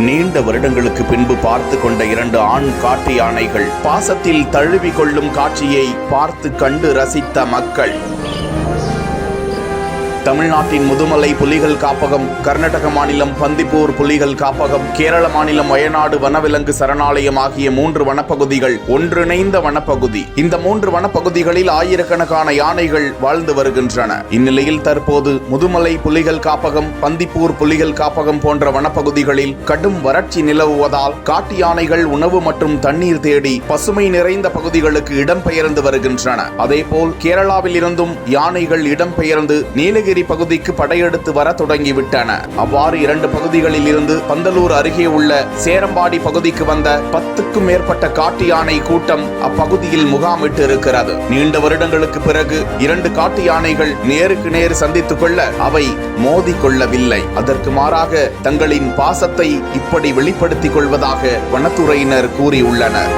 நீண்ட வருடங்களுக்கு பின்பு பார்த்து கொண்ட 2 ஆண் காட்டு யானைகள் பாசத்தில் தழுவி கொள்ளும் காட்சியை பார்த்து கண்டு ரசித்த மக்கள். தமிழ்நாட்டின் முதுமலை புலிகள் காப்பகம், கர்நாடக மாநிலம் பந்திப்பூர் புலிகள் காப்பகம், கேரள மாநிலம் வயநாடு வனவிலங்கு சரணாலயம் ஆகிய 3 வனப்பகுதிகள் ஒன்றிணைந்த வனப்பகுதி. இந்த 3 வனப்பகுதிகளில் ஆயிரக்கணக்கான யானைகள் வாழ்ந்து வருகின்றன. இந்நிலையில் தற்போது முதுமலை புலிகள் காப்பகம், பந்திப்பூர் புலிகள் காப்பகம் போன்ற வனப்பகுதிகளில் கடும் வறட்சி நிலவுவதால் காட்டு யானைகள் உணவு மற்றும் தண்ணீர் தேடி பசுமை நிறைந்த பகுதிகளுக்கு இடம்பெயர்ந்து வருகின்றன. அதேபோல் கேரளாவில் இருந்தும் யானைகள் இடம்பெயர்ந்து நீலகிரி பகுதிக்கு படையெடுத்து வர தொடங்கிவிட்டன. அவ்வாறு 2 பகுதிகளில் இருந்து பந்தலூர் அருகே உள்ள சேரம்பாடி பகுதிக்கு வந்த 10க்கும் மேற்பட்ட காட்டு யானை கூட்டம் அப்பகுதியில் முகாமிட்டு இருக்கிறது. நீண்ட வருடங்களுக்கு பிறகு 2 காட்டு யானைகள் நேருக்கு நேர் சந்தித்துக் கொள்ள அவை மோதி கொள்ளவில்லை. அதற்கு மாறாக தங்களின் பாசத்தை இப்படி வெளிப்படுத்திக் கொள்வதாக வனத்துறையினர் கூறியுள்ளனர்.